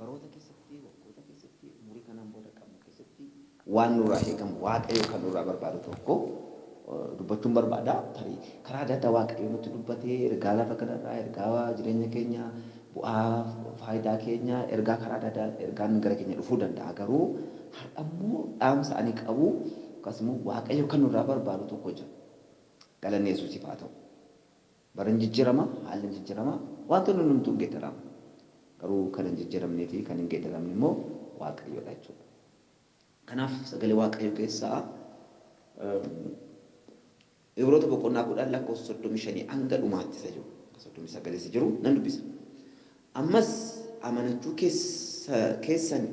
baroota keessatti waggoota keessatti umurii kanaan booda qabnu keessatti waan nurraa eegamu waaqayyo kan nurraa barbaadu tokko dubbachuun barbaada. Tarii karaa adda addaa waaqayyo nutti dubbatee ergaa lafa kanarraa ergaa jireenya keenya bu'aa faayidaa keenya ergaa karaa adda addaa ergaan gara keenya dhufuu danda'a. Garuu har'ammoo dhaamsa ani qabu akkasumas waaqayyo kan nurraa barbaadu tokko jira. Galanni Yesuusiif haa ta'u. Baran jijjiirama haalli jijjiirama wantoonni nuti hin geeddarama. Garuu kan hin jijjiiramnee fi kan hin geeddaramne immoo waaqayyoodha jechuudha. Kanaaf sagalee waaqayyo keessaa Ibroota boqonnaa 10 lakkoofsa 35 hanga dhumaatti isa jiru. 39 jiru nan dubbisa. Ammas amanachuu keessan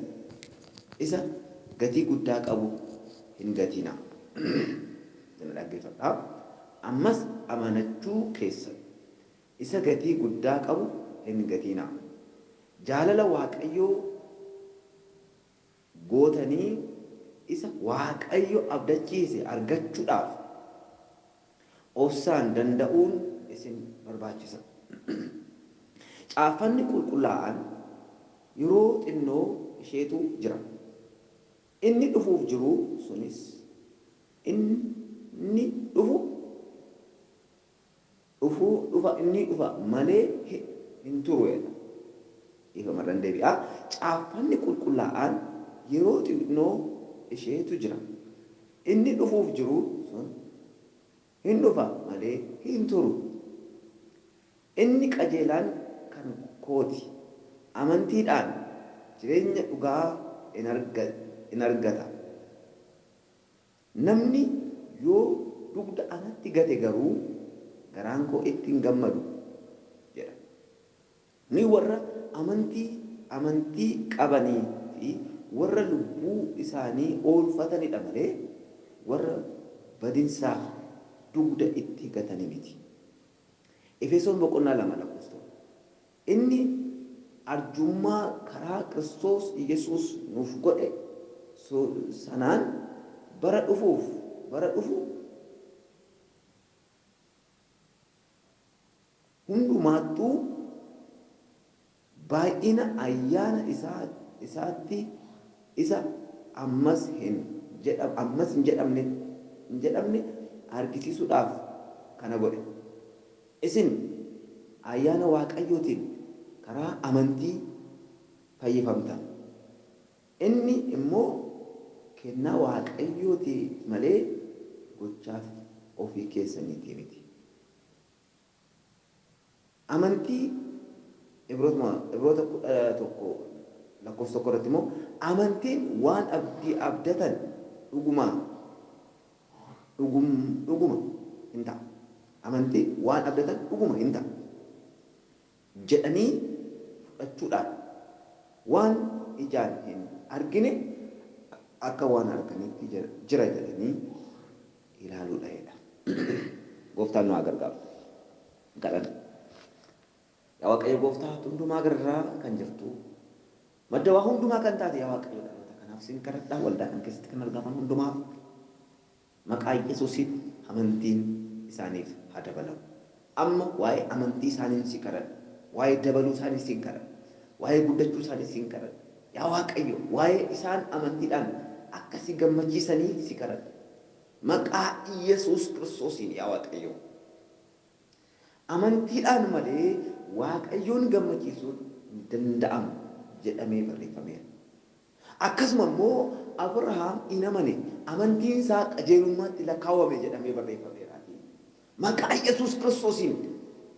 isa gatii guddaa qabu hin gatinaa. Kana dhaggeeffadhaa. Ammas amanachuu keessan isa gatii guddaa qabu hin gatinaa. Jaalala waaqayyoo gootanii isa waaqayyo abdachiise argachuudhaaf obsaan danda'uun isin barbaachisa. Caaffanni qulqullaa'an yeroo xinnoo isheetu jira. Inni dhufuuf jiru sunis inni dhufa malee hin turu. Ifama dandeebi'a. Caaffanni qulqullaa'an yeroo xinnoo isheetu jira. Inni dhufuuf jiru sun hin dhufa malee hin turu. Inni qajeelaan kan kooti. Amantiidhaan jireenya dhugaa in argata. Namni yoo dugda anatti gate garuu garaan koo ittiin gammadu jedha. Ni warra amantii qabanii fi warra lubbuu isaanii oolfatanidha malee warra badinsaaf dugda itti gatanii miti. Efesoon boqonnaa 2 lakkoofsa. Inni arjummaa karaa Kiristoos Yesuus nuuf godhe sanaan bara dhufu hundumaattuu baay'ina ayyaana isaatti isa ammas hin jedhamne argisiisuudhaaf kana godhe. Isin ayyaana waaqayyootiin karaa amantii fayyifamtan. Inni immoo kennaa waaqayyooti malee gochaaf ofii keessaniitii miti. Amantii Ibroota 1 lakkoofsa 1 irratti immoo amantiin waan abdii abdatan dhuguma hin ta'a. Amantii waan abdatan dhuguma hin ta'a jedhanii fudhachuudhaan waan ijaan hin argine akka waan arganitti jira jedhanii ilaaluudha. Gooftaan nu haa gargaaru. Galanni. Yaa Waaqayyo Gooftaa hundumaa gararraa kan jirtu madda waa hundumaa kan taate yaa Waaqayyo dhaloota kanaaf sin kadhadhaa waldaa kan keessatti kan argaman hundumaaf maqaa Yesuusiin amantiin isaaniif haa dabalamu. Amma waa'ee amantii isaanii si kadhadha. Waa'ee dabaluu isaanii si kadhadha. Waa'ee guddachuu isaanii si kadhadha. Yaa Waaqayyo waa'ee isaan amantiidhaan akka si gammachiisanii si kadhadha. Maqaa Yesuus Kiristoosiin yaa Waaqayyo. Amantiidhaan malee waaqayyoon gammachiisuun hin danda'amu jedhamee barreeffameera. Akkasuma immoo Abrahaam hin amane amantiin isaa qajeelummaatti lakkaawwame jedhamee barreeffameera. Maqaa Yesuus Kiristoosiin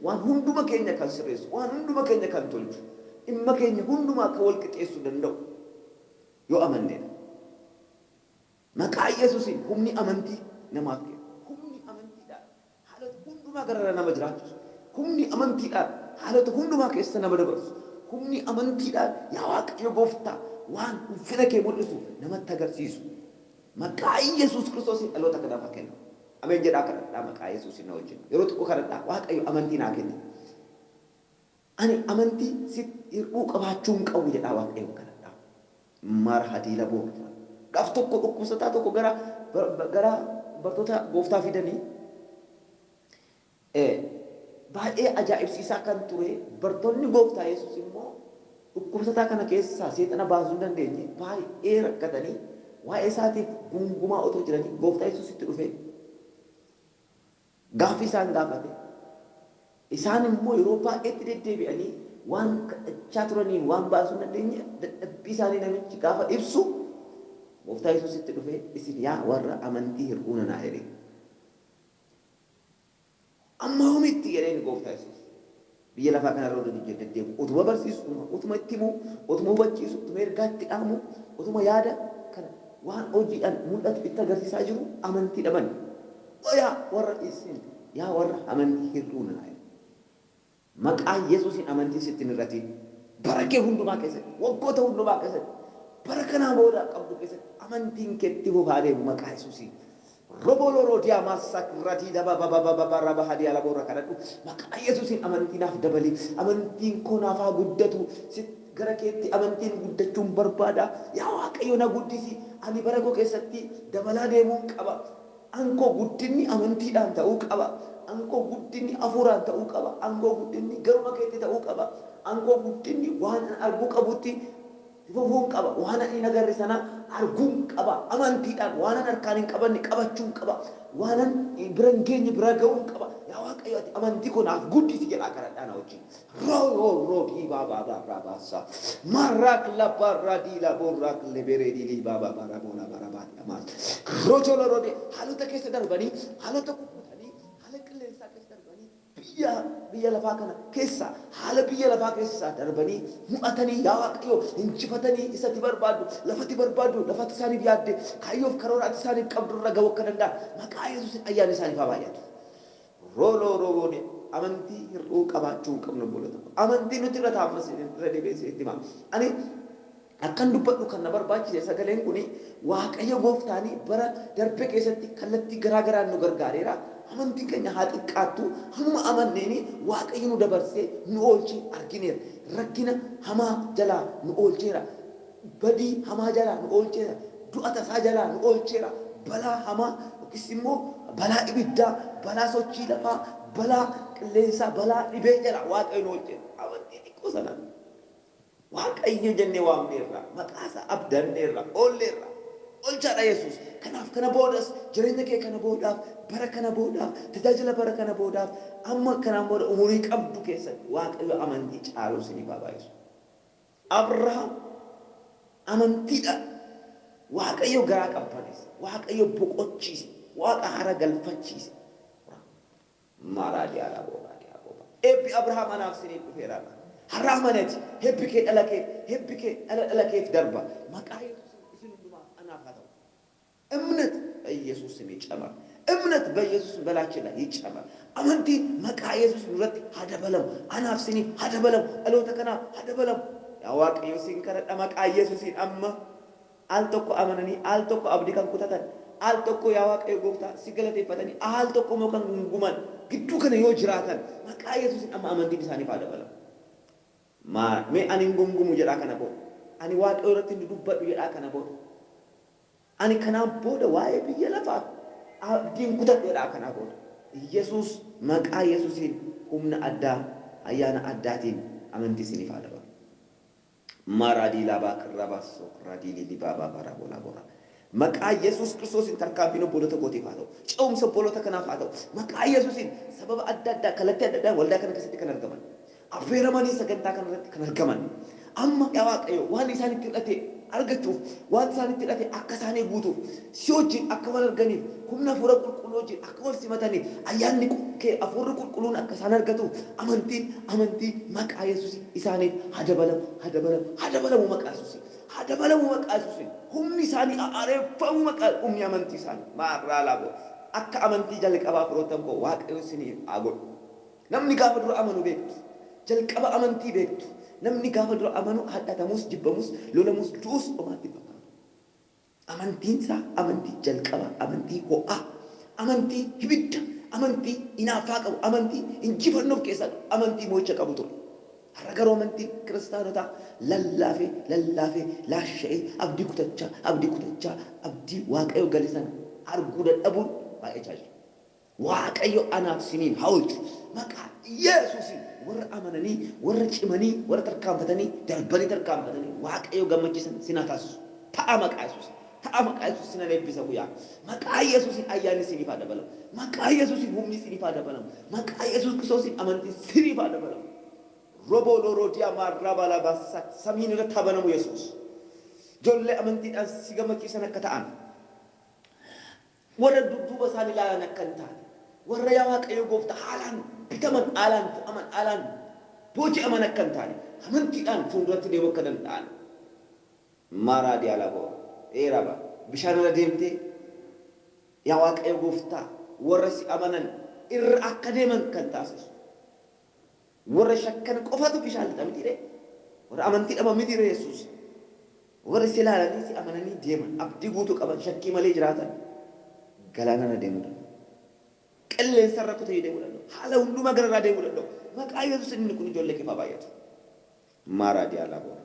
waan hunduma keenya kan sirreessu, waan hunduma keenya kan tolchu, dhimma keenya hundumaa akka wal qixxeessuu danda'u yoo amanneedha. Maqaa Yesuusiin humni amantii namaaf kenna. Humni amantiidhaan haalota hundumaa gararra nama jiraachisu. Humni amantiidhaan haalota hundumaa keessa nama dabarsu. Humni amantiidhaan yaa Waaqayyo Gooftaa waan ulfina kee mul'isu namatti agarsiisu. Maqaa Yesuus Kiristoosiin dhaloota kanaaf haa kennu. Ameen jedhaa kadhadhaa maqaa Yesuusiin na wajjin. Yeroo xiqqoo kadhadhaa Waaqayyo amantii naa kenni. Ani amantii sitti hir'uu qabaachuu hin qabu jedhaa Waaqayyo kadhadhaa. Mara hadiila booftaa. Gaaf tokko dhukkubsataa tokko gara bartoota Gooftaa fidanii baay'ee ajaa'ibsiisaa kan ture bartoonni Gooftaa Yesuus immoo dhukkubsataa kana keessaa seexana baasuu dandeenye baay'ee rakkatanii waa'ee isaatiif gungumaa otoo jiranii gooftaa Yesuusitti dhufee gaaffii isaan gaafate. Isaan immoo yeroo baay'eetti deddeebi'anii waan kadhachaa turaniin waan baasuu dandeenye dadhabbii isaanii namichi gaafa ibsu gooftaa Yesuusitti dhufee isin yaa warra amantii hir'uu nanaa jedhee. Amma homitti jedheen gooftaa Yesuus biyya lafaa kana irra deddeebi'u utuma barsiisu utuma itti himu utuma hubachiisu utuma ergaa itti dhaamu utuma yaada kana waan hojiidhaan mul'atu itti agarsiisaa jiru amantii dhaban. Yaa warra isin yaa warra amantii hir'uu nanaa jedhee. Maqaa Yesuusin amantiin sitti irratti barakee hundumaa keessatti waggoota hundumaa keessatti bara kanaa booda qabdu keessatti amantiin keetti bobaa deemu maqaa Yesuusin. Roboloro diamas sakrati daba baba baba bara bahadi ala borra kadhadhu maqaa Yesuusin amantiinaaf dabali amantiin koo naaf haa guddatu gara keetti amantiin guddachuun barbaada yaa Waaqayyo na guddisi ani bara koo keessatti dabalaa deemuun qaba ankoo guddinni amantiidhaan ta'uu qaba ankoo guddinni hafuuraan ta'uu qaba ankoo guddinni garuma keetti ta'uu qaba ankoo guddinni waan arguu qabutti fufuun qaba waan inni agarre sana arguun qaba amantiidhaan waan harkaan hin qabanne qabachuun qaba waan bira hin geenye bira ga'uun qaba yaa Waaqayyo ati amantii koo naaf guddisi jedhaa kadhadhaa na wajjin roodii baabaa baasa marraak labbarraa diilaa borraak leberee diilii baabaa baraboona barabaadhi amaas roojoloroodee haalota keessa darbanii haalota kukkutanii haala qilleensaa keessa darbanii biyya lafaa kana keessa haala biyya lafaa keessa darbanii mu'atanii yaa Waaqayyo injifatanii isatti barbaadu lafatti barbaadu lafatti isaaniif yaadde kaayyoof karooraatti isaaniif qabdu irra ga'uu akka danda'an maqaa Yesuusin ayyaana isaaniif haa baay'atu. Roolooroone amantii hir'uu qabaachuu qabnu bolota amantii nuti irra taa'ammas irra deebi'ee itti himaa ani akkan dubbadhu kan na barbaachise sagaleen kuni Waaqayyo gooftaanii bara darbe keessatti kallattii garaa garaan nu gargaareera. Amantiin keenya haa xiqqaattu hamma amanneeni Waaqayyo nu dabarsee nu oolchee argineera. Rakkina hamaa jalaa nu oolcheera. Badii hamaa jalaa nu oolcheera. Du'a tasaa jalaa nu oolcheera. Balaa hamaa yookiis immoo balaa ibiddaa, balaa sochii lafaa, balaa qilleensaa, balaa dhibee jalaa Waaqayyo nu oolcheera. Amantii xiqqoo sanaan Waaqayyo jennee waamneerra. Maqaa isaa abdanneerra. Oolleerra. Olchaadha Yesuus. Kanaaf kana boodas jireenya kee kana boodaaf bara kana boodaaf tajaajila bara kana boodaaf amma kanaan booda umurii qabdu keessatti Waaqayyo amantii caaluu isiniif haa baay'isu. Abrahaam amantiidhaan Waaqayyo garaa qabbaneesse Waaqayyo boqochiise Waaqa hara galfachiise. Maaraadii alaa booraadii haa booba. Eebbi Abrahaam anaaf isiniif dhufeera. Har'a amanati hebbi kee dhala keef darba. Maqaa Yesuus isin hundumaaf anaaf haa ta'u. እምነት በኢየሱስ ስም ይጨመር እምነት በኢየሱስ በላችን ላይ ይጨመር አመንቲ መቃ ኢየሱስ ኑረት ሀደበለም አናፍስኒ ሀደበለም አሎተከና ሀደበለም ያዋቀዩ ሲንከረዳ መቃ ኢየሱስን አማ አልተኮ አመነኒ አልተኮ አብዲካን ኩታታን አልተኮ ያዋቀዩ ጎፍታ ሲገለጥ ይፈተኒ አልተኮ ሞከን ጉማን ግዱ ከነ ይጅራታን መቃ ኢየሱስን አማ አመንቲ ቢሳኒ ሀደበለም ማ ሜ አኒን ጉምጉሙ ጀዳ ከነቦ አኒ ዋቀዩ ረትን ዱበዱ ጀዳ ከነቦ ani kanaan booda waa'ee biyya lafaa abdiin kutadheedhaa kanaa booda Yesuus maqaa Yesuusiin humna addaa ayyaana addaatiin amantii isiniif haa dabalu. Maaraadii laabaa kirrabaasoo raadii lilibaabaa baraa boolaa boraa. Maqaa Yesuus Kiristoosiin tarkaanfiin obbolota kootiif haa ta'u. Ce'umsa obbolota kanaaf haa ta'u. Maqaa Yesuusiin sababa adda addaa kallattii adda addaa waldaa kana keessatti kan argaman. Affeeramanii sagantaa kana irratti kan argaman. Amma yaa Waaqayyo waan isaanitti hidhate argachuuf waan isaanitti hidhate akka isaanii guutuuf si wajjin akka wal arganiif humna hafuura qulqulluu wajjin akka wal simataniif ayyaanni kee hafuurri qulqulluun akka isaan argatuuf amantii maqaa Yesuus isaaniif hadabalamu maqaa Yesuus hadabalamu maqaa Yesuus humni isaanii aareeffamu maqaa humni amantii isaanii maarraa laaboo akka amantii jalqabaa firoottan koo Waaqayyo isiniif haa godhu. Namni gaafa dura amanu beektu jalqaba amantii beektu. Namni gaafa dura amanu hadhatamus jibbamus lolamus du'us omaatti fakkaatu. Amantiinsaa amantii jalqaba amantii ho'aa amantii hibidda amantii inaafaa qabu amantii injifannoof keessaa amantii mo'icha qabu ture. Har'a garuu amantii kiristaanotaa lallaafee laasha'ee abdii kutachaa abdii Waaqayyo galisan arguu dadhabuun baay'ee jira. Waaqayyo anaaf siniin haa oolchu maqaa Yesuusiin warra amananii warra cimanii warra tarkaanfatanii darbanii tarkaanfatanii waaqayyo gammachiisan sinaa taasisu ta'a maqaa Yesuus ta'a maqaa Yesuus sina leebbisa guyyaa maqaa Yesuusin ayyaanni siniif haa dabalamu maqaa Yesuusin humni siniif haa dabalamu maqaa Yesuus Kiristoosin amantiin siniif haa dabalamu robo loroodiyaa maarraa balabasa samiin irratti haa banamu Yesuus ijoollee amantiidhaan si gammachiisan akka ta'an warra dudduuba isaanii ilaalan akka hin taane warra yaa waaqayyo gooftaa haalaan bitaman haalaan fo'aman haalaan booji'aman akka hin taane amantiidhaan fuulduratti deemuu akka danda'an maaraa diyaalaboo eeraba bishaan irra deemtee yaa waaqayyo gooftaa warra si amanan irra akka deeman kan taasisu warra shakkan qofatu bishaan lixa mitiire warra amantii dhaba mitiire Yesuus warra si ilaalanii si amananii deeman abdii guutuu qaban shakkii malee jiraatan galaana irra deemuu danda'u qilleensa irra kutee deemuu danda'u haala hundumaa gara irraa deemuu danda'u maqaa Yesuus inni kun ijoollee kee baay'atu maaraa diyaalaboo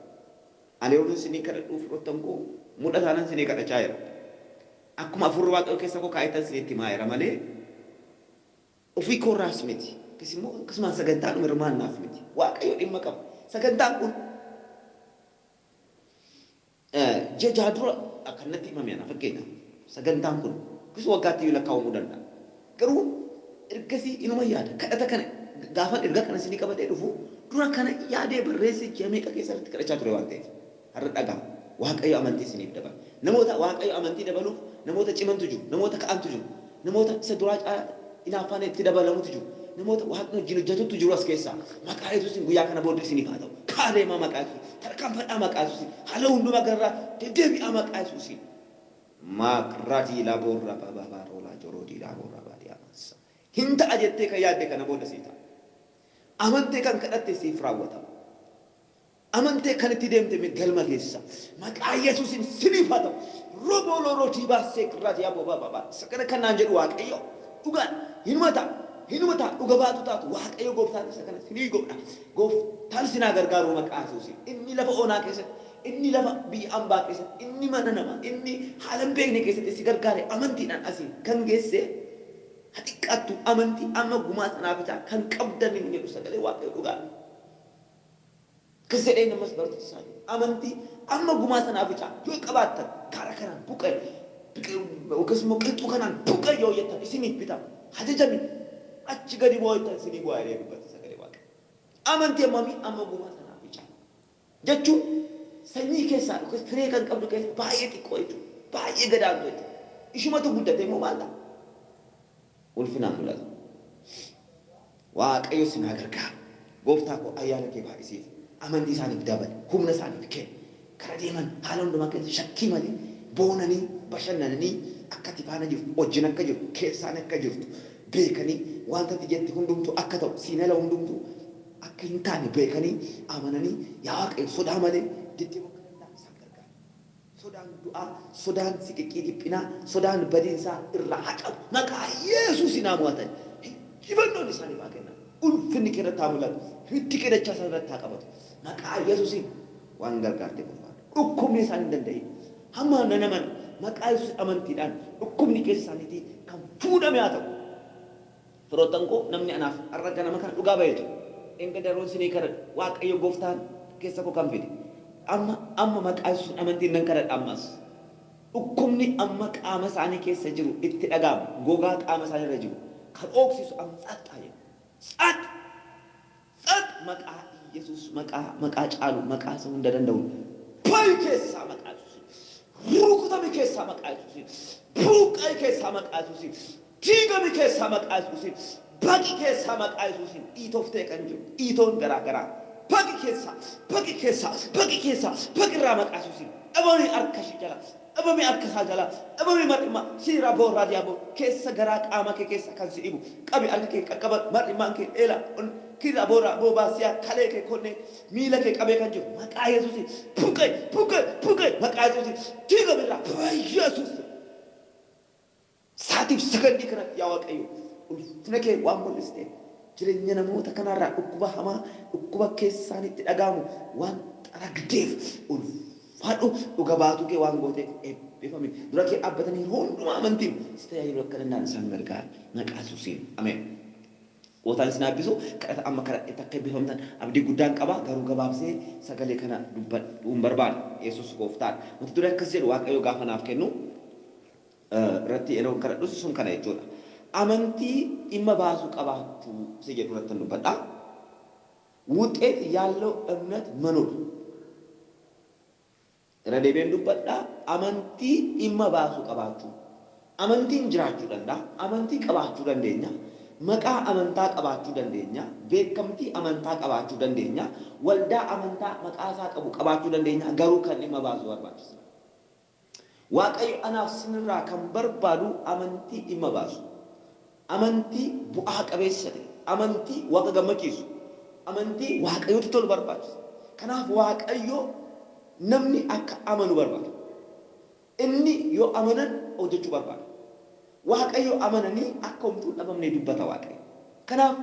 ani yeroo isinii kadhadhuuf fudhattan koo mudhataanan isinii kadhachaa jira akkuma afurri waaqayyo keessa koo kaayitan isinitti maayera malee ofii koorraas miti akkasumaan sagantaan hirmaannaaf miti waaqayyo dhimma qaba sagantaan kun jajaa dura akkanatti himame ana fakkeenyaaf sagantaan kun kisu waggaatti yoo lakkaa'amuu danda'a garuu ergasii inuma yaada kadhata kana gaafan erga kana isinii qabatee dhufu dura kana yaadee barreesse ji'a meeqa keessatti kadhachaa ture waan ta'eef har'a dhagaa waaqayyo amantii isiniif dabala namoota waaqayyo amantii dabaluuf namoota cimantu jiru namoota ka'antu jiru namoota isa duraa caalaa inaaffaan itti dabalamutu jiru namoota waaqni wajjin hojjetutu jiru as keessaa maqaa Yesuusin guyyaa kana booddee isiniif haa ta'u kaadeemaa maqaa Yesuusin tarkaanfadhaa maqaa Yesuusin haala hundumaa gararraa deddeebi'aa maqaa Yesuusin maakratii laaboorraa babaaroolaa joroodii laaboorraa baadiyyaamassa hin ta'a jettee kan yaadde kana booda sii ta'a amantee kan kadhatte siif raawwatama amantee kan itti deemte galma keessa maqaa Yesuusin siniif haa ta'u roboolorootii baasee kirraati yaa boobaa babaa sakana kanaan jedhu waaqayyo dhugaan hinumata dhuga baatu taatu waaqayyo gooftaan isa kana sinii godha gooftaan sinaa gargaaru maqaa Yesuusin inni lafa onaa keessatti inni lafa biyya ambaa keessatti inni mana namaa inni haala hin beekne keessatti si gargaare amantiidhaan asii kan geesse xiqqaattu amantii amma gumaa sanaa bitaa kan qabdan hin jedhu sagalee waaqayyo dhugaan كسر إنما سبرت السائل أمنتي أما جماعة نافجة يو كبارت كارا كارا بوكر وكسمو كتو كنا بوكر يو يتا إسمي بيتا هذا جميل أشجاري بوي تنسيني بوي عليه بس سكري واقع أمنتي أمامي أما جماعة نافجة جتشو سني كيسا كسرة كان قبل كيسا بايتي كويتو باية قدام كويتو إيشو ما تقول ده مو مالا والفينا مولاد واقع يوسنا كركا قفتاكو أيانا كيف هايسيف amantii isaaniif dabale humna isaaniif kenne kara deeman haala hundumaa keessa shakkii malee boonanii bashannananii akka tifaana jirtu wajjin akka jirtu keessaan akka jirtu beekanii wanta jetti hundumtu akka ta'u siinala hundumtu akka hin taane beekanii amananii yaa waaqayyo sodaa malee deddeebi'uu akka danda'an isaan gargaara sodaan du'aa sodaan siqiqii dhiphinaa sodaan badiinsaa irraa haqamu maqaa Yesuusin haa mo'atan hibannoon isaaniif haa kennan ulfinni keerratti haa mul'atu hitti keedachaa sanarratti haa qabatu maqaa Yesuusin waan gargaarte barbaada dhukkubni isaan hin danda'in hamma naman maqaa Yesuus amantiidhaan dhukkubni keessa isaaniitii kan fuudhame haa ta'u firoottan koo namni anaaf har'a ganama kana dhugaa baheetu enga daroon sinii kana waaqayyo gooftaan keessa koo kan fide amma maqaa Yesuus amantiin nan kadhadha ammas dhukkubni amma qaama isaanii keessa jiru itti dhaga'amu gogaa qaama isaanii irra jiru kan oksisu amma xaxxaaye xax maqaa Yesuus maqaa caalu maqaa isa hunda danda'u bayi keessaa maqaa Yesuusin rukutami keessaa maqaa Yesuusin buqqa'e keessaa maqaa Yesuusin diigami keessaa maqaa Yesuusin baqi keessaa maqaa Yesuusin dhiitoftee kan jiru dhiitoon garaa garaa baqi keessaa baqirraa maqaa Yesuusin dhabamee harka ishee jala dhabamee harka isaa jala dhabamee mar'immaa siira boorraa diyaaboo keessa garaa qaama kee keessa kan si dhibu qabi harka kee qaqqaba mar'immaan kee eela kira bora bobasia kale ke konne mila ke kabe kan jiru maqaa Yesuusin buqqa'e maqaa Yesuusin tiga birra Yesuus saatiif sagandi kana yaa waaqayyo ulfina kee waan mul'iste jireenya namoota kanarraa dhukkuba hamaa dhukkuba keessaanitti dhagaamu waan xaragdeef ulfaadhu dhuga baatu kee waan gooteef eebbifame dura kee dhaabbatanii hundumaa amantiin si tajaajilu akka danda'an isaan gargaara maqaa Yesuusin ameen Otaan isin abbisu kadhata amma kana itti akka eebbifamtan abdii guddaan qaba garuu gabaabsee sagalee kana dubbadhuun barbaada Yesuus gooftaan mata duree akkas jedhu Waaqayyo gaafa naaf kennu irratti yeroo kadhadhus sun kana jechuudha. Amantii dhimma baasuu qabaachuu si jedhu irratti dubbadha. ውጤት ያለው እምነት መኖር ረዴቤን ዱበዳ አመንቲ ኢመባሱ ቀባቹ አመንቲን ጅራቹ ደንዳ አመንቲ ቀባቹ ደንደኛ መቃ አመንታ ቀባቹ ደንደኛ ቤከምቲ አመንታ ቀባቹ ደንደኛ ወልዳ አመንታ መቃሳ ቀባቹ ደንደኛ ገሩ ከን ኢመባሱ ወርባቹ ዋቀዩ አናፍ ስንራ ከንበርባዱ አመንቲ ኢመባሱ አመንቲ ቡአ ቀበሰተ አመንቲ ወቀ ገመቂሱ amantii waaqayyooti tolu barbaachisa. Kanaaf waaqayyo namni akka amanu barbaada. Inni yoo amanan hojjechuu barbaada. Waaqayyo amananii akka homtuu dhabamnee dubbata waaqayyo. Kanaaf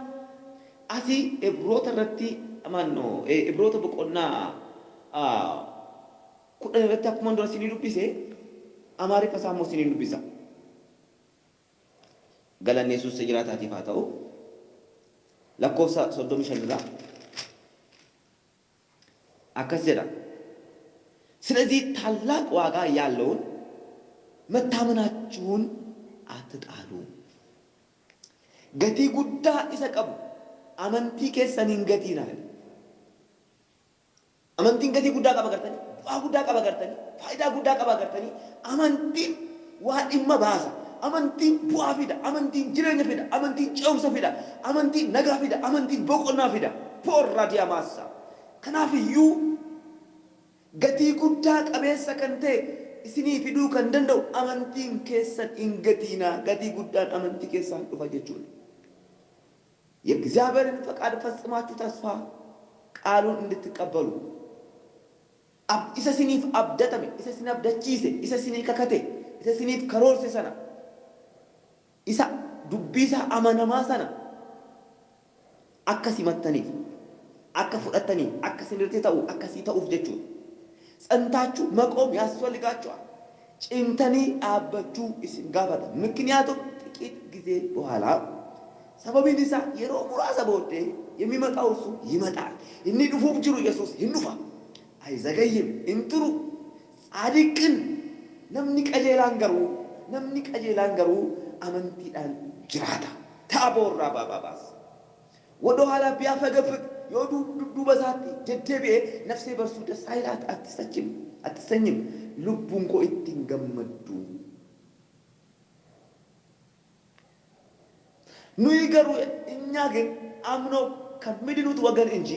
asii Ibroota irratti Ibroota boqonnaa kudhan irratti akkuma dura isinii dubbise Amaariffaa isaa immoo isinii dubbisa. Galanni Yesuus jiraataatiif haa ta'u. lakkoofsa 35 irraa akkas jedha. ስለዚህ ታላቅ ዋጋ ያለውን መታመናችሁን አትጣሉ። ገቲ ጉዳ ይሰቀቡ አመንቲ ከሰኒን ገቲ ናል አመንቲን ገቲ ጉዳ ቀበገርተኒ ዋ ጉዳ ቀበገርተኒ ፋይዳ ጉዳ ቀበገርተኒ አመንቲ ዋዲማ ባሳ amantiin bu'aa fida, amantiin jireenya fida, amantiin ce'umsa fida, amantiin nagaa fida, amantiin boqonnaa fida. Porra diamassa. Kanaaf iyyuu gatii guddaa qabeessa kan ta'e isinii fiduu kan danda'u amantiin keessan hin gatiinaa. Gatii guddaan amantii keessaan dhufa jechuudha. የእግዚአብሔርን ፈቃድ ፈጽማችሁ ተስፋ ቃሉን እንድትቀበሉ isa siniif abdatame, isa sin abdachiise, isa sinii kakate, isa siniif karoorse sana isa dubbisa amanamaa sana akka simattaniif akka fudhattaniif akka sinirtee ta'u akkasii ta'uuf jechuudha. Tsantaachuu maqoom yaasፈልጋችኋል cimtanii dhaabbachuu isin gaafata. ምክንያቱም ጥቂት ጊዜ በኋላ ሰበቢን isa yeroo muraasa booddee የሚመጣው እሱ ይመጣል። inni dhufuuf jiru Yesuus hin dhufa. አይዘገይም እንትሩ ጻድቅን namni qajeelaan garuu amantiidhaan jiraata. Taaboorraa baabaas ወደ ኋላ ቢያፈገፍግ የወዱ ዱባ ሳቲ ደደቤ ነፍሴ በርሱ ደስ አይላት አትሰኝም ልቡን ኮ እትንገመዱ ኑይ ገሩ እኛ ግን አምኖ ከሚድኑት ወገን እንጂ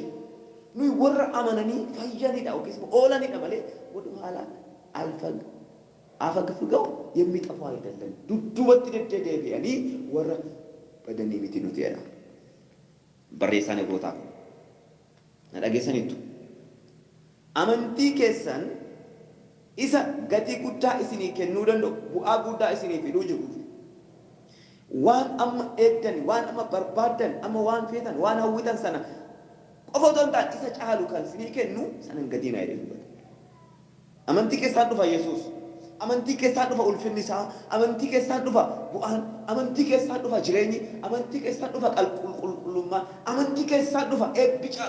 ኑይ ወራ አመነኒ ፈያኒ ዳው ከስ ኦላኒ ደመለ ወደ ኋላ አፈግፍገው የሚጠፋው አይደለም። ዱዱበት ደደደቤ ወራ በደኒ ሚቲኑት ያላ barreessaan Ibroota na dhageessanitu amantii keessan isa gatii guddaa isinii kennuu danda'u bu'aa guddaa isinii fiduu jiru waan amma eegdan waan amma barbaadan amma waan feetan waan hawwitan sana qofa otoo hin taane isa caalu kan isinii kennu sanan gatii naa jedhu amantii keessaan dhufa Yesuus amantii keessaan dhufa ulfinni isaa amantii keessaan dhufa bu'aan amantii keessaan dhufa jireenyi amantii keessaan dhufa qulqullummaa amantii keessaan dhufa eebbicha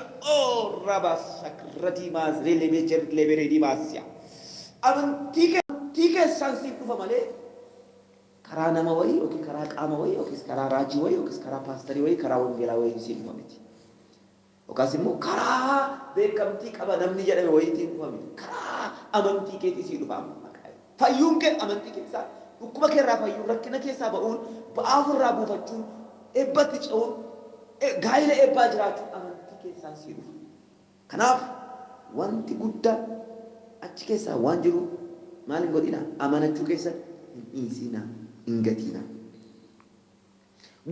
rabas sakrati mas relebejer leberedi masya amantii keessaan siif dhufa malee karaa nama wayii yookiin karaa qaama wayii yookiin karaa raajii wayii yookiin karaa paastarii wayii karaa wangeelaa wayii siif dhufa miti yookaas immoo karaa beekamtii qaba namni jedhame wayiitiin dhufa miti karaa amantii keetii siif dhufa fayyuun kee amantii keessaa dhukkuba keerraa fayyuun rakkina keessaa ba'uun ba'aa ofirraa buufachuun eebbatti ce'uun gaa'ila eebbaa jiraachuun amantii keessaan sii dhufa. Kanaaf wanti guddaan achi keessaa waan jiru maal hin godhina amanachuu keessan hin dhiisinaa hin gatiinaa.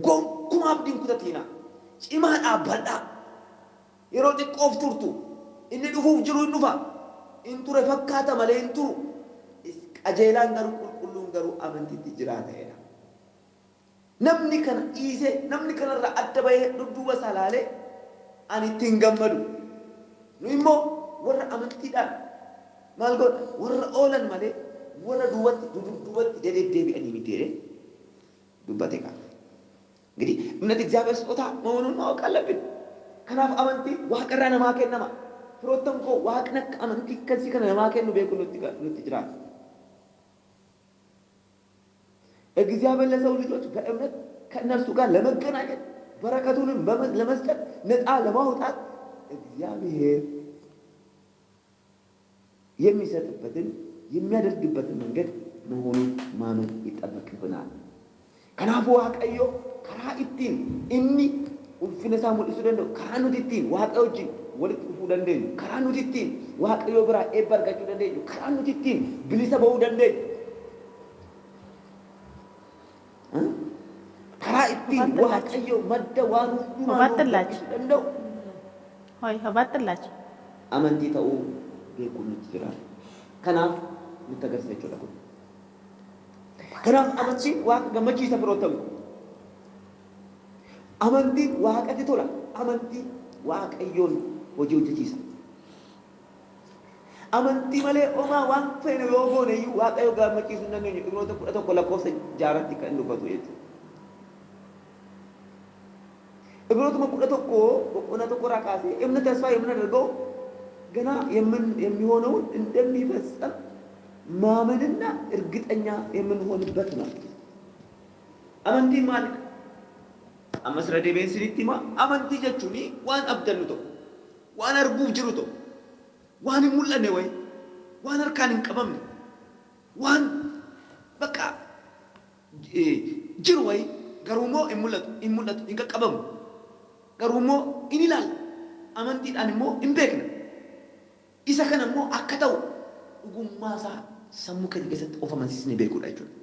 Gonkumaa abdiin kutatiinaa cimaa dhaabbadhaa yeroo xiqqoof turtu inni dhufuuf jiru hin dhufa hin ture fakkaata malee hin turu. Qajeelaan garuu qulqulluun garuu amantiitti jiraata jedha. Namni kana dhiisee namni kanarraa adda bahee dudduuba isaa laalee ani ittiin gammadu. Nu immoo warra amantiidhaan maal godha warra oolan malee warra duubatti deddeebi'anii miti jedhee dubbate qaba. Enggak እምነት እግዚአብሔር ስጦታ መሆኑን ማወቅ አለብን። ከናፍ አመንቲ ዋቀራ ነማከን ነማ ፍሮተም ኮ ዋቅነክ አመንቲ ከዚህ ከነ ነማከን ነው ቤኩ ኑት ይጅራል እግዚአብሔር ለሰው ልጆች በእምነት ከእነርሱ ጋር ለመገናኘት በረከቱንም ለመስጠት ነፃ ለማውጣት እግዚአብሔር የሚሰጥበትን የሚያደርግበትን መንገድ መሆኑን ማመን ይጠበቅብናል። ከናፉ ዋቀዮ ከራ ኢቲን እኒ ኡልፊነሳ ሙልሱ ደንደው ከራ ኑት ኢቲን ዋቀዮጂ ወልጥ ፉ ደንደኝ ከራ ኑት ኢቲን ዋቀዮ ብራ ኤበርጋቹ ደንደኝ ከራ ኑት ኢቲን ብሊሰ በው ደንደኝ ከራ ኢቲን ዋቀዮ መደ ዋኑ ባጥላች ደንደው ሆይ ባጥላች አመንቲ ተው ቤኩን ይችላል ከናፍ ምተገርሰቸው ለኩ ከናፍ አመንቲ ዋቅ ገመቺ ተፍሮተም አመንቲ ዋቀቲ ቶላ አመንቲ ዋቀዮን ወጂ ወጂሳ አመንቲ መሌ ኦማ ዋን ፈነ ዮጎነ ዩ ዋቀዮ ገመቺ ሱነገኝ እግሮተ ቁረተ ኮለኮሰ ጃራቲ ከንዱበቱ የት እግሮተ መቁረተ ኮ ቆነተ ቆራቃሴ እምነት ተስፋ የምናደርገው ገና የሚሆነው እንደሚፈጸም ማመንና እርግጠኛ የምንሆንበት ነው። አመንቲ ማለት አመስረዴ ቤንሲቲማ አመንቲ ጀቹኒ ዋን አብደሉቶ ዋን አርጉፍ ጅሩቶ ዋን ሙለኔ ወይ ዋን አርካን እንቀበም ዋን በቃ ጅሩ ወይ ገሩሞ ይሙለቱ ይንቀቀበም ገሩሞ ኢኒላል አመንቲ ዳንሞ ኢምቤክነ isa kana immoo akka ta'u dhugummaa isaa sammuu keenya keessatti of amansiisnee beekuudha jechuudha.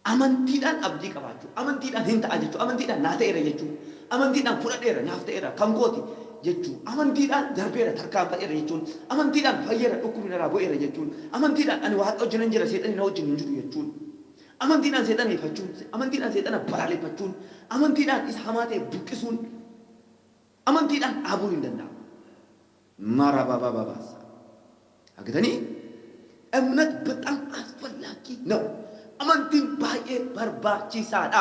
Amantiidhaan abdii qabaachuu, amantiidhaan hin ta'a jechuu, amantiidhaan naa ta'eera jechuu, amantiidhaan fudhadheera naaf ta'eera kan kooti jechuu, amantiidhaan darbeera tarkaanfadheera jechuun, amantiidhaan fayyeera dhukkubni narraa bu'eera jechuun, amantiidhaan ani waaqa wajjin hin jira seexanni na wajjin hin jiru jechuun, amantiidhaan seexana hifachuun, amantiidhaan seexana balaaleffachuun, amantiidhaan isa hamaa ta'e buqqisuun amantiidhaan dhaabuu hin danda'amu. ማራባባባባሳ አግተኒ እምነት በጣም አስፈላጊ ነው። አመንቲን ባዬ በርባቺሳዳ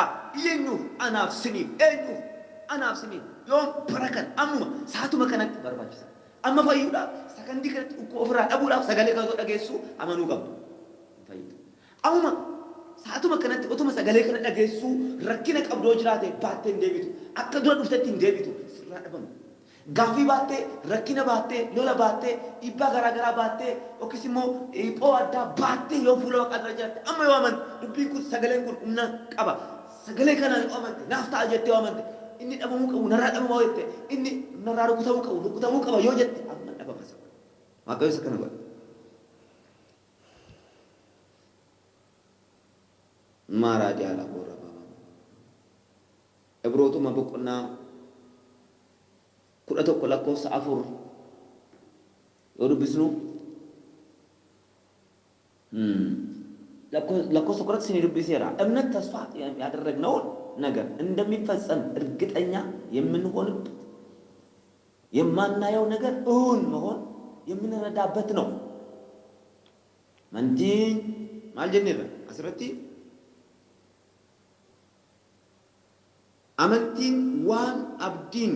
የኙፍ አናፍስኒ ዮም በረከን አሙማ ሳቱ መከነቅ በርባቺሳ አመ ፈዩዳ ሰከንዲ ከት እኮ ፍራ ደቡላ ሰገሌ ከዞ ደገሱ አመኑ ቀብ ፈይድ አሙማ ሳቱ መከነቅ ኦቶማ ሰገሌ ከነ ደገሱ ረኪነ ቀብዶ ጅራቴ ባቴ እንደቢቱ አከዶ ዱፍተቲ እንደቢቱ ስራ ደበም Gaaffii baattee, rakkina baattee, lola baattee, dhiibbaa garaagaraa baattee, yookiis immoo dhiphoo addaa baattee yoo fuula waaqaa dura jiraatte amma yoo amante dubbiin kun sagaleen kun humna qaba. Sagalee kanaan yoo amante naaf ta'a jettee yoo amante inni dhabamuu qabu narraa dhabamaa jette inni narraa rukutamuu qaba yoo jette amma dhabamasa. Waaqayyo isa kana godha. Maaraa jaalaa boora baaba. Ibrootuma boqonnaa kudha tokko lakkoofsa afur yoo dubbisnu lakkoofsa kudhatti isinii dubbiseera. እምነት ተስፋ ያደረግነውን ነገር እንደሚፈጸም እርግጠኛ የምንሆንበት የማናየው ነገር እውን መሆን የምንረዳበት ነው። መንቲን ማልጀኒራ አስረቲ አመንቲን ዋን አብዲን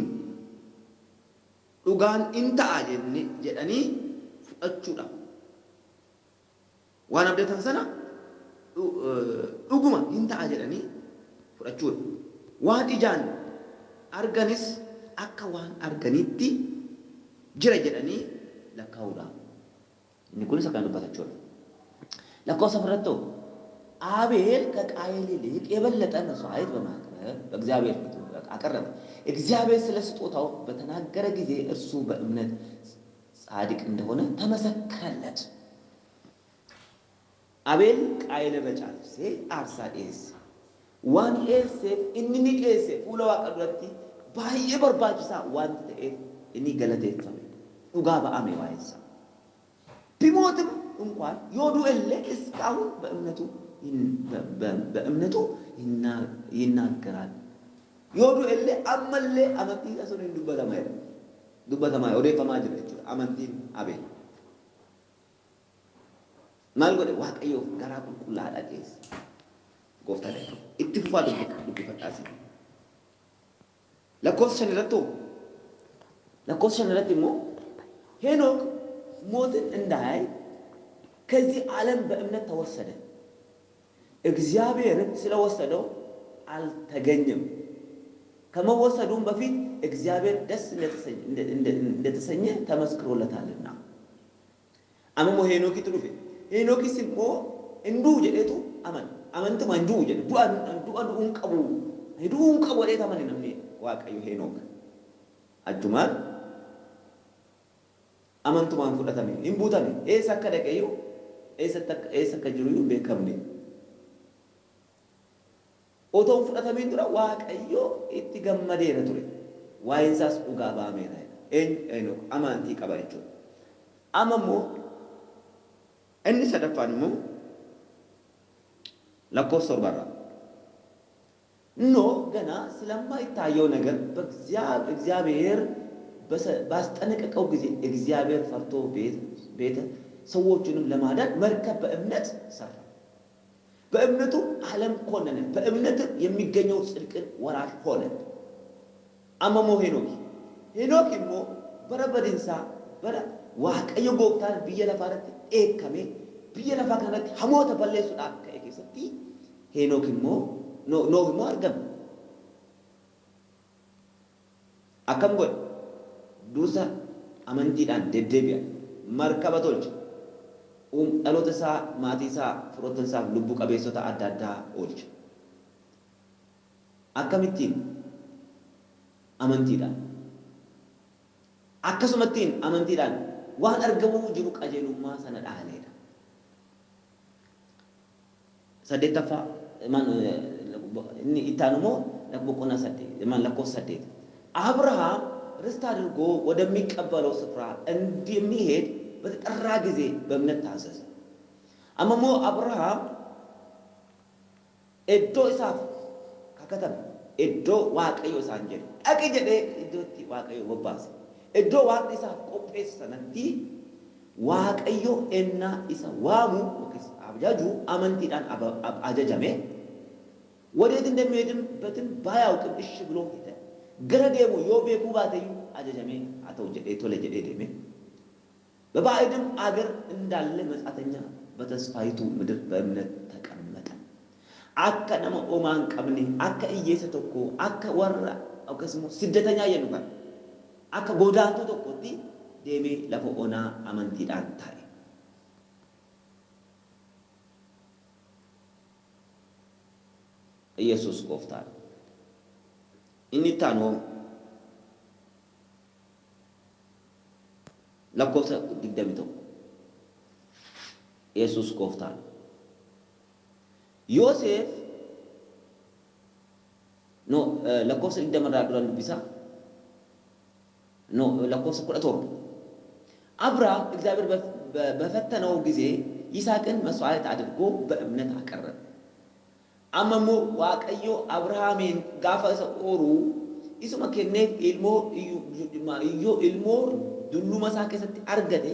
dhugaan in ta'a jedhanii fudhachuudha. Waan abdatan sana dhuguma in ta'a jedhanii fudhachuudha. Waan ijaan arganis akka waan arganitti jira jedhanii lakkaa'uudha. Inni kunis akkaan dubbatachuudha. lakkoofsa fudhattoo አቤል ከቃየል ይልቅ የበለጠ መስዋዕት በማቅረብ በእግዚአብሔር ፊት አቀረበ። እግዚአብሔር ስለ ስጦታው በተናገረ ጊዜ እርሱ በእምነት ጻድቅ እንደሆነ ተመሰከረለት። አቤል ቃየል በጫልሴ አርሳዴስ ዋን ኤሴ ኢንኒ ኤሴ ፉለ ዋቀዱቲ ባየ በርባጅሳ ዋን ተኤ ኢኒ ገለቴፈመ ዱጋ በአሜ ዋይሳ ቢሞትም እንኳን ዮዱ እለ እስካሁን በእምነቱ ይናገራል። ዮዱ እለ አመለ አመንቲ አሶነ ዱበተማ ኦዴፈማ ጅረቹ አመንቲ አቤል ማልጎደ ዋቀዮ ጋራ ቁልቁላ አዳቄስ gooftaan eebba. Itti fufaa dubbifadhaasi. Lakkoofsa 5 irratti lakkoofsa 5 irratti immoo ሄኖክ ሞትን እንዳያይ ከዚህ ዓለም በእምነት ተወሰደ። እግዚአብሔር ስለወሰደው አልተገኘም። ከመወሰዱም በፊት እግዚአብሔር ደስ እንደተሰኘ ተመስክሮለታልና። አመሞ ሄኖክ ይጥሩፍ ሄኖክ ሲሞ እንዱ ጀደቱ አመንት ማንዱ ጀደ ዱአን ቀቡ ወዴታ ማን ነምኔ ዋቀዩ ሄኖክ አጁማን አመንቱ ማን ፍለታሚ ኢምቡታሚ ኤሰከ ደቀዩ ኤሰከ ጅሩዩ ቤከምኔ ኦቶን ፍለታሚን ዱራ ዋቀዩ ኢtti gammadeera ture waa'insaas dhugaa ba'ameera ሄኖክ አማንቲ ቀባይቹ አመሞ inni sadaffaan immoo lakkoofsa 40 ገና ስለማይታየው ነገር እግዚአብሔር ባስጠነቀቀው ጊዜ እግዚአብሔር ፈርቶ ቤተ ሰዎቹንም ለማዳን መርከብ በእምነት ሰራ። በእምነቱ ዓለም ኮነነ። በእምነት የሚገኘው ጽድቅን ወራሽ ሆነ። አመሞ ሄኖክ immoo በረበዲንሳ waaqayyo gooftaan biyya lafaarratti eekame biyya lafaa kanarratti hamoota balleessuudhaaf ka'e keessatti ሄኖክ immoo Nooh immoo argame. Akkam godhe dursa amantiidhaan deddeebi'a markaba tolche dhaloota isaa maatii isaa firoottan isaaf lubbuu qabeessota adda addaa oolche. Akkamittiin amantiidhaan akkasumattiin amantiidhaan waan argamuu jiru qajeelummaa sana dhaaleedha. Saddeettaffaa inni ittaanu immoo boqonnaa 8 lakkoofsa 8 አብርሃም ርስት አድርጎ ወደሚቀበለው ስፍራ እንደሚሄድ በተጠራ ጊዜ በእምነት ታዘዘ። አመሞ አብርሃም እዶ ኢሳፍ ከከተማ እዶ ዋቀዮ ሳንጀል አቀጀደ እዶቲ ዋቀዮ ወባስ እዶ ዋቅ ኢሳፍ ቆጴስ ሰነቲ ዋቀዮ እና ኢሳ ዋሙ ወከስ አብጃጁ አመንቲዳን አጀጀሜ ወዴት እንደሚሄድም በትን ባያውቅም እሺ ብሎ ሄደ። ገረዴሙ ዮቤኩ ባተዩ አጀጀሜ አተው ጀዴ ቶለ ጀዴ ደሜ በባዕድም አገር እንዳለ መጻተኛ በተስፋይቱ ምድር በእምነት ተቀመጠ። አከ ነመ ኦማን ቀብኔ አከ እየሰተኮ አከ ወራ አከስሞ ስደተኛ የኑካል አከ ጎዳንቱ ተቆቲ ደሜ ለፈኦና አመንቲዳን ታይ ኢየሱስ ጎፍታል ኢኒታኖ ለኮሰ ድግደምቶ ኢየሱስ ጎፍታል ዮሴፍ ኖ ለኮሰ ድግደመራ ዱራን ቢሳ ኖ ለኮሰ ቁረቶር አብርሃም እግዚአብሔር በፈተነው ጊዜ ይስሐቅን መስዋዕት አድርጎ በእምነት አቀረበ። አመሞ ዋቀዮ አብርሃምን ጋፈሰ ኦሩ ኢሱማ ከኔፍ ኢልሞ ዱሉ መሳከሰት አርገቴ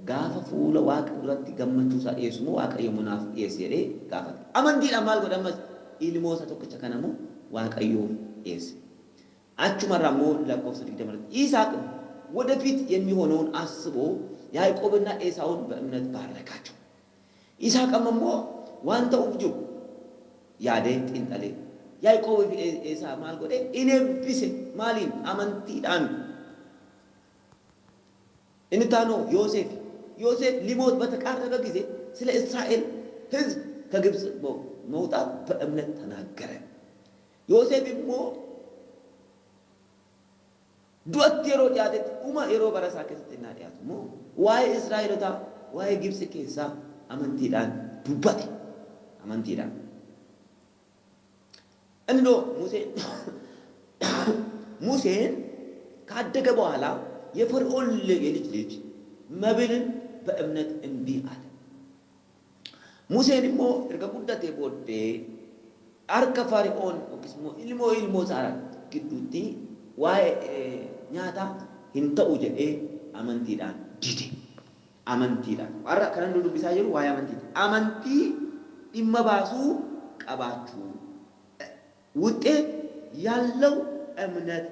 ጋፈ ፉለ ዋቅ ዱራቲ ገመቹሳ ኤሱሞ ዋቀዮ ሙናፍ ኤስየዴ ጋፈ አመንዲ አማል ጎደመስ ኢልሞ ሰቶከቸ ከነሙ ዋቀዮ ኤስ አቹመራሞ ለቆስ ዲደመረ ይስሐቅ ወደፊት የሚሆነውን አስቦ ያዕቆብና ኤሳውን በእምነት ባረካቸው። ይስሐቅ አመሞ ዋንተው ጁ ያደ ጢንጠሌ ያዕቆብ ኤሳ ማል ጎዴ ኢኔብሴ ማሊን አመንቲዳን እንታኖ ዮሴፍ ሊሞት በተቃረበ ጊዜ ስለ እስራኤል ሕዝብ ከግብጽ መውጣት በእምነት ተናገረ። ዮሴፍ ሞ ዱአት የሮ ያደት ኡማ የሮ በረሳ ከስቲና ያት ሞ ዋይ እስራኤልታ ዋይ ግብጽ ከሳ አመንቲዳን ዱባቴ አመንቲዳን እንዶ ሙሴን ካደገ በኋላ የፈርዖን የልጅ መብልን በእምነት እንቢ አለ። ሙሴን ሞ እርገ ጉዳቴ ቦዴ አርከ ፈርዖን ኦክስሞ ኢልሞ ሳራ ግዱቲ ዋይ ኛታ ሂንተኡ ጀዴ አመንቲዳን ዲዴ አመንቲዳን አራ ከነንዱ ዱቢሳ ጅሩ ዋይ አመንቲ ዲመባሱ ቀባችሁ ውጤት ያለው እምነት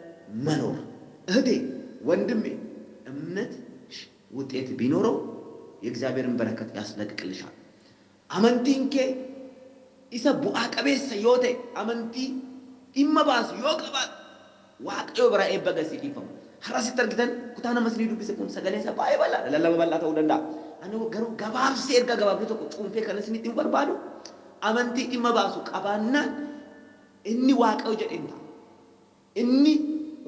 መኖር እህቴ ወንድሜ እምነት ውጤት ቢኖረው የእግዚአብሔርን በረከት ያስለቅቅልሻል አመንቲንኬ ኢሰ ቡአ ቀቤሰ ዮቴ አመንቲ ኢመባስ ዮቀባት ዋቀዮ ብራ ኤበገሲ ዲፈም ሐራሲ ተርግተን ኩታና መስሊዱ ቢሰቁም ሰገሌሰ ባይበላ ለለበላ ተው ደንዳ አኑ ገሩ ገባብ ሴርጋ ገባብ ተቆ ጩምፔ ከነስኒ ዲንበር ባዱ አመንቲ ኢመባሱ ቀባና እኒ ዋቀዮ ጀደንታ እኒ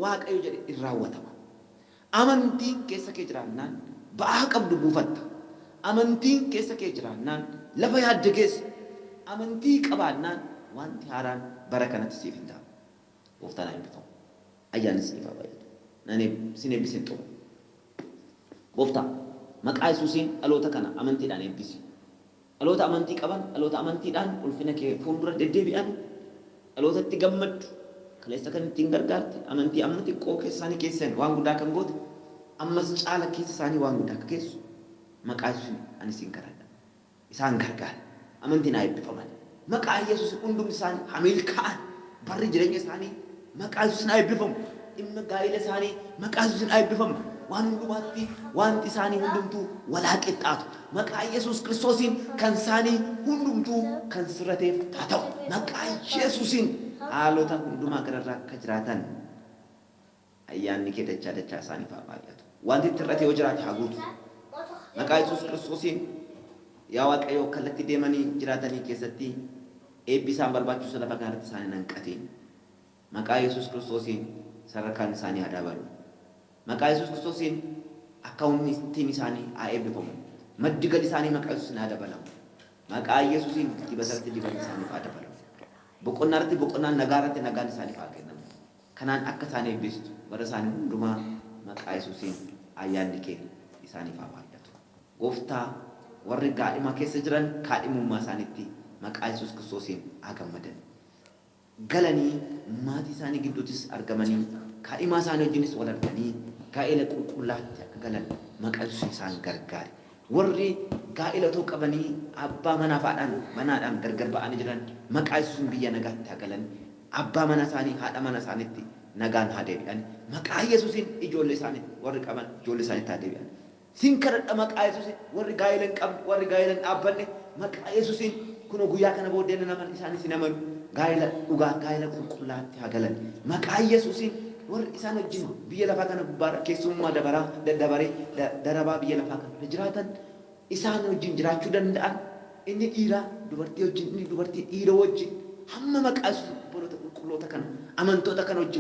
ዋቀዮ ጀደ ይራወተማ አመንቲ ከሰ ከጅራናን በአቀም ዱቡፈታ አመንቲ ከሰ ከጅራናን ለፈ ያደገስ አመንቲ ቀባናን ዋንቲ ሃራን በረከነት ሲፊንዳ ወፍታና ይብቶ አያንስ ይፋባይ ነኔ ሲኔ ቢሰንጦ ወፍታ መቃ ኢየሱስን አሎታ ከና አመንቲ ዳን ይብሲ አሎታ አመንቲ ቀባን አሎታ አመንቲ ዳን ኡልፍነከ ፉንዱረ ደደቢያን አሎታ ትገመድ ከለሰ ከን ትንገርጋርት አመንቲ አመንቲ ቆ ከሳኒ ከሰን ዋን ጉዳ ከንጎት አመስ ጫለ ከሳኒ ዋን ጉዳ ከከሱ መቃ ኢየሱስን አንሲን ከራዳ ኢሳን ገርጋር አመንቲ ናይ ቢፈማል መቃ ኢየሱስ ሁንዱም ሳኒ ሐሚልካን በር ጅረኛ ሳኒ መቃ ኢየሱስን አይብፈም ኢመ ጋይለ ሳኒ መቃ ኢየሱስን አይብፈም ዋን ሁንዱማቲ ዋንቲ ሳኒ ሁንዱምቱ ወላቂጣቱ መቃ ኢየሱስ ክርስቶስን ከንሳኒ ሁንዱምቱ ከንስረቴፍ ታተው መቃ ኢየሱስን አሎታ ሁንዱማ ከረራ ከጅራታን አያኒ ከደቻ ደቻ ሳኒ ፋባያቱ ዋንቲ ትረቴ ወጅራት ያጉት መቃ ኢየሱስ ክርስቶስን ያዋቀዮ ከለቲ ደመኒ ጅራታኒ ከሰቲ ኤቢሳን በርባቹ ስለፈጋርት ሳኒ ነንቀቴ መቃ ኢየሱስ ክርስቶስን ሰረካን ሳኒ አዳባሉ መቃ ኢየሱስ ክርስቶስን አካውንቲ ቲሚሳኒ አኤብፈሙ መድገል ሳኒ መቃ ኢየሱስን አዳባሉ መቃ ኢየሱስን ዲበሰርት ዲበል ሳኒ አዳባሉ በቆናርት በቆና ነጋራት ነጋን ሳኒ አገነም ከናን አከሳኒ ቢስቱ ወረሳኒ ሁንዱማ መቃ ኢየሱስን አያንዲኬ ኢሳኒ ፋባለቱ ጎፍታ ወርጋ ኢማ ከሰጅራን ካዲሙማ ሳኒቲ መቃ ኢየሱስ ክርስቶስን አገመደን ገለኒ ማቲ ሳኒ ግዱትስ አርገመኒ ካዲማ ሳኒ ጅንስ ወለርገኒ ጋኤለ ቁልቁላት ገለን መቃ ኢየሱስ ሳን ገርጋሪ ወሪ ጋኤለ ተቀበኒ አባ መናፋዳን መናዳን ገርገር ባአን ጅራን መቃ ኢየሱስን ብየ ነጋት ያገለን አባ መናሳኒ ሃዳ መናሳኒቲ ነጋን ሃደቢያን መቃ ኢየሱስን ኢጆሌ ሳኒ ወሪ ቀበን ኢጆሌ ሳኒ ታደቢያን ሲንከረደ መቃ ኢየሱስን ወሪ ጋኤለን ቀብ ወሪ ጋኤለን አበነ መቃ ኢየሱስን ኩኖ ጉያ ከነ ቦደነ ነመን ኢሳኒ ሲነመኑ ጋይለ ኡጋ ጋይለ ቁልቁላት ያገለን መቃ ኢየሱስን ወር ኢሳን ወጅን ብየ ለፋ ከነ ባራ ከሱማ ደበራ ደበሬ ደረባ ብየ ለፋ ከነ ጅራተን ኢሳን ወጅን ጅራቹ ደንዳን እኒ ዲራ ዱበርቲ ወጅን እኒ ዱበርቲ ዲራ ወጅን ሐመ መቃ ኢየሱስ ቦሎተ ቁልቁሎተ ከነ አመንቶ ተከነ ወጅ